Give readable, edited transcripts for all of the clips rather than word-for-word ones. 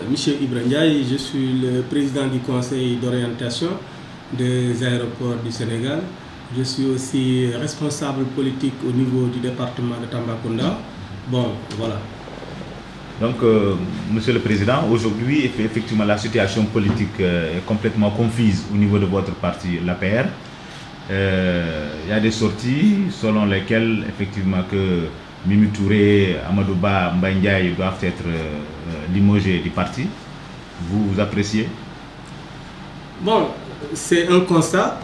Monsieur Ibrahim Ndiaye, je suis le président du conseil d'orientation des aéroports du Sénégal. Je suis aussi responsable politique au niveau du département de Tambacounda. Bon, voilà. Donc, Monsieur le Président, aujourd'hui, effectivement, la situation politique est complètement confuse au niveau de votre parti, l'APR. Il y a des sorties selon lesquelles, effectivement, que Mimi Touré, Amadou Ba, Mbaye Ndiaye doivent être limogés du parti. Vous appréciez? Bon, c'est un constat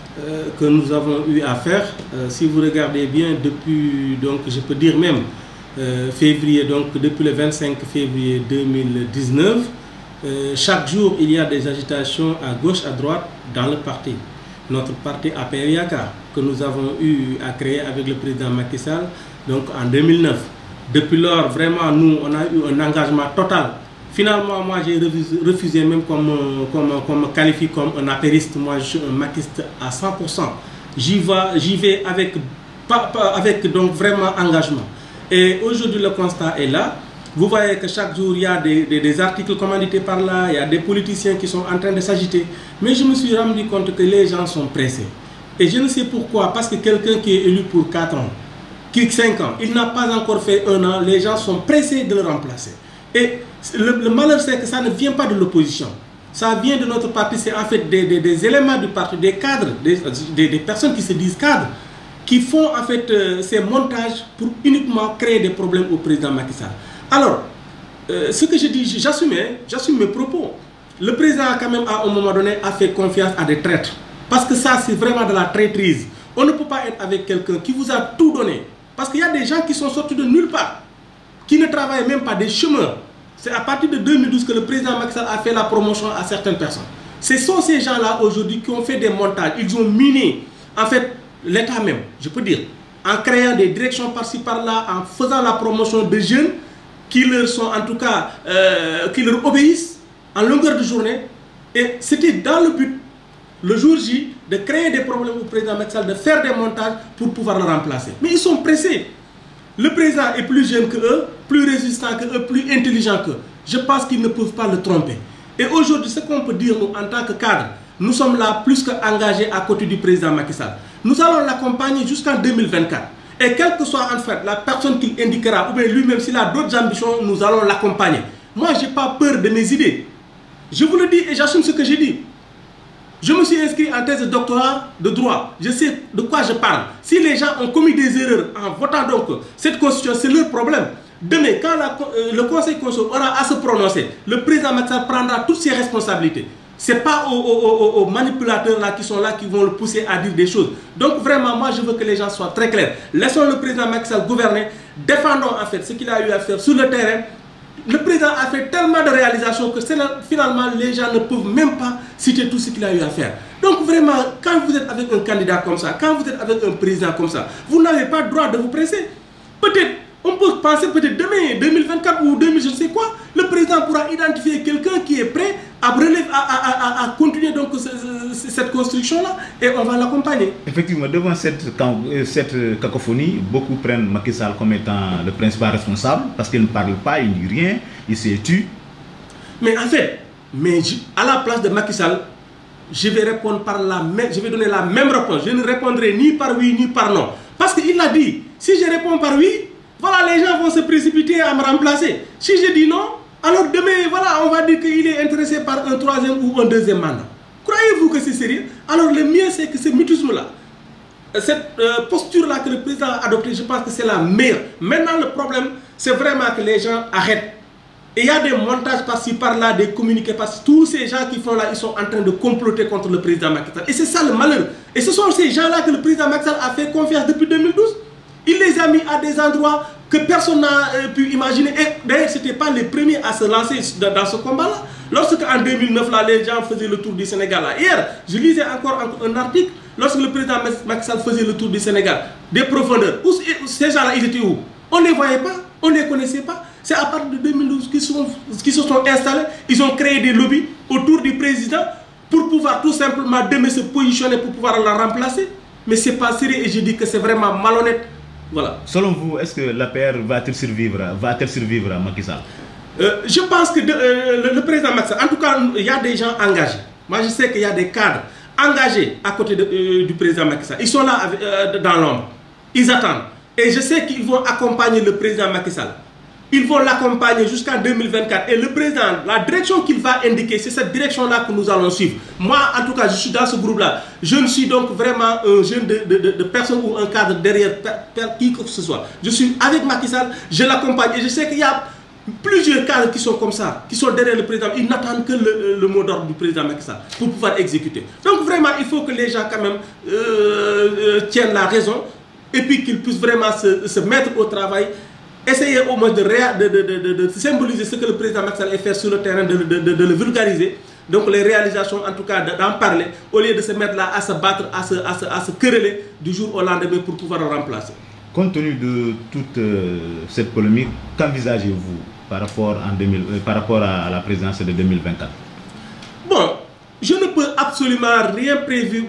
que nous avons eu à faire. Si vous regardez bien, depuis, donc, je peux dire même, février, donc depuis le 25 février 2019, chaque jour il y a des agitations à gauche, à droite dans le parti. Notre parti APR Yaka, que nous avons eu à créer avec le président Macky Sall, donc en 2009. Depuis lors, vraiment, nous, on a eu un engagement total. Finalement, moi, j'ai refusé même qu'on me qualifie comme un apériste. Moi, je suis un maquiste à 100%. J'y vais avec donc vraiment engagement. Et aujourd'hui, le constat est là. Vous voyez que chaque jour, il y a des articles commandités par là, il y a des politiciens qui sont en train de s'agiter. Mais je me suis rendu compte que les gens sont pressés. Et je ne sais pourquoi, parce que quelqu'un qui est élu pour 4 ans, qui 5 ans, il n'a pas encore fait 1 an, les gens sont pressés de le remplacer. Et le malheur, c'est que ça ne vient pas de l'opposition. Ça vient de notre parti, c'est en fait des éléments du parti, des cadres, des personnes qui se disent cadres, qui font en fait ces montages pour uniquement créer des problèmes au président Macky Sall. Alors, ce que je dis, j'assume mes propos. Le président quand même à un moment donné a fait confiance à des traîtres. Parce que ça c'est vraiment de la traîtrise. On ne peut pas être avec quelqu'un qui vous a tout donné. Parce qu'il y a des gens qui sont sortis de nulle part, qui ne travaillent même pas, des chômeurs. C'est à partir de 2012 que le président Macky Sall a fait la promotion à certaines personnes. Ce sont ces gens-là aujourd'hui qui ont fait des montages. Ils ont miné en fait l'État même, je peux dire, en créant des directions par-ci par-là, en faisant la promotion de jeunes qui leur sont en tout cas, qui leur obéissent en longueur de journée. Et c'était dans le but, le jour J, de créer des problèmes au président Macky Sall, de faire des montages pour pouvoir le remplacer. Mais ils sont pressés. Le président est plus jeune que eux, plus résistant que eux, plus intelligent qu'eux. Je pense qu'ils ne peuvent pas le tromper. Et aujourd'hui, ce qu'on peut dire, nous, en tant que cadre, nous sommes là plus qu'engagés à côté du président Macky Sall. Nous allons l'accompagner jusqu'en 2024. Et quelle que soit en fait la personne qu'il indiquera, ou bien lui-même s'il a d'autres ambitions, nous allons l'accompagner. Moi, je n'ai pas peur de mes idées. Je vous le dis et j'assume ce que j'ai dit. Je me suis inscrit en thèse de doctorat de droit. Je sais de quoi je parle. Si les gens ont commis des erreurs en votant donc cette constitution, c'est leur problème. Demain, quand le Conseil constitutionnel aura à se prononcer, le président Macky Sall prendra toutes ses responsabilités. Ce n'est pas aux manipulateurs là qui sont là qui vont le pousser à dire des choses. Donc vraiment, moi je veux que les gens soient très clairs. Laissons le président Macky Sall gouverner. Défendons en fait ce qu'il a eu à faire sur le terrain. Le président a fait tellement de réalisations que finalement les gens ne peuvent même pas citer tout ce qu'il a eu à faire. Donc vraiment, quand vous êtes avec un candidat comme ça, quand vous êtes avec un président comme ça, vous n'avez pas le droit de vous presser. Peut-être, on peut penser peut-être demain, 2024 ou 2000, je ne sais quoi, le président pourra identifier quelqu'un qui est prêt à continuer donc cette construction-là et on va l'accompagner. Effectivement, devant cette cacophonie, beaucoup prennent Macky Sall comme étant le principal responsable parce qu'il ne parle pas, il ne dit rien, il se tue. Mais en fait, à la place de Macky Sall, je vais répondre je vais donner la même réponse. Je ne répondrai ni par oui ni par non. Parce qu'il l'a dit, si je réponds par oui, voilà, les gens vont se précipiter à me remplacer. Si je dis non, alors demain, voilà, on va dire qu'il est intéressé par un 3e ou un 2e mandat. Croyez-vous que c'est sérieux? Alors le mieux, c'est que ce mutisme-là, cette posture-là que le président a adoptée, je pense que c'est la meilleure. Maintenant, le problème, c'est vraiment que les gens arrêtent. Et il y a des montages par-ci, par-là, des communiqués par-ci. Tous ces gens qui font là, ils sont en train de comploter contre le président Macky Sall. Et c'est ça le malheur. Et ce sont ces gens-là que le président Macky Sall a fait confiance depuis 2012. Il les a mis à des endroits que personne n'a pu imaginer. Et d'ailleurs, ce n'était pas les premiers à se lancer dans ce combat-là. Lorsque en 2009, là, les gens faisaient le tour du Sénégal. Là. Hier, je lisais encore un article, lorsque le président Macky Sall faisait le tour du Sénégal, des profondeurs. Ces gens-là, ils étaient où? On ne les voyait pas, on ne les connaissait pas. C'est à partir de 2012 qu'ils se sont installés. Ils ont créé des lobbies autour du président pour pouvoir tout simplement demain se positionner pour pouvoir la remplacer. Mais ce n'est pas sérieux et je dis que c'est vraiment malhonnête. Voilà. Selon vous, est-ce que l'APR va-t-elle survivre à Macky Sall? Je pense que le président Macky Sall, en tout cas, il y a des gens engagés. Moi, je sais qu'il y a des cadres engagés à côté du président Macky Sall. Ils sont là dans l'ombre. Ils attendent. Et je sais qu'ils vont accompagner le président Macky Sall. Ils vont l'accompagner jusqu'en 2024. Et le président, la direction qu'il va indiquer, c'est cette direction-là que nous allons suivre. Moi, en tout cas, je suis dans ce groupe-là. Je ne suis donc vraiment un jeune de personne ou un cadre derrière qui que ce soit. Je suis avec Macky Sall, je l'accompagne. Et je sais qu'il y a plusieurs cadres qui sont comme ça, qui sont derrière le président. Ils n'attendent que le mot d'ordre du président Macky Sall pour pouvoir exécuter. Donc vraiment, il faut que les gens quand même tiennent la raison et puis qu'ils puissent vraiment se mettre au travail. Essayer au moins de symboliser ce que le président Macky Sall est fait sur le terrain, de le vulgariser. Donc les réalisations, en tout cas, d'en parler, au lieu de se mettre là à se battre, à se quereller du jour au lendemain pour pouvoir le remplacer. Compte tenu de toute cette polémique, qu'envisagez-vous par rapport à la présidence de 2024? Bon, je ne peux absolument rien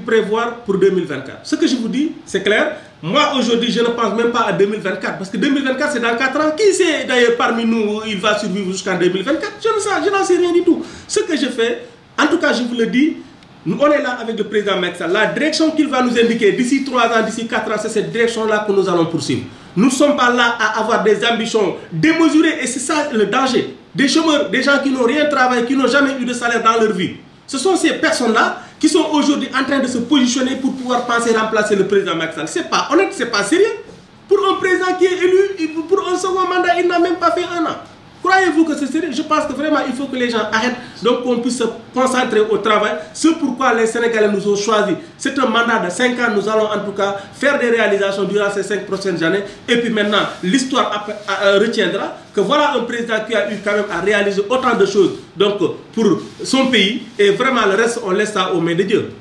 prévoir pour 2024. Ce que je vous dis, c'est clair. Moi, aujourd'hui, je ne pense même pas à 2024. Parce que 2024, c'est dans 4 ans. Qui sait d'ailleurs parmi nous, il va survivre jusqu'en 2024? Je n'en sais rien du tout. Ce que je fais, en tout cas, je vous le dis, on est là avec le président Macky Sall. La direction qu'il va nous indiquer d'ici 3 ans, d'ici 4 ans, c'est cette direction-là que nous allons poursuivre. Nous ne sommes pas là à avoir des ambitions démesurées. Et c'est ça le danger. Des chômeurs, des gens qui n'ont rien travaillé, qui n'ont jamais eu de salaire dans leur vie. Ce sont ces personnes-là qui sont aujourd'hui en train de se positionner pour pouvoir penser remplacer le président Macky Sall. C'est pas honnête, c'est pas sérieux. Pour un président qui est élu, pour un second mandat, il n'a même pas fait 1 an. Croyez-vous que c'est sérieux? Je pense que vraiment, il faut que les gens arrêtent, donc qu'on puisse se concentrer au travail. C'est pourquoi les Sénégalais nous ont choisi. C'est un mandat de 5 ans. Nous allons en tout cas faire des réalisations durant ces 5 prochaines années. Et puis maintenant, l'histoire retiendra que voilà un président qui a eu quand même à réaliser autant de choses donc, pour son pays. Et vraiment, le reste, on laisse ça aux mains de Dieu.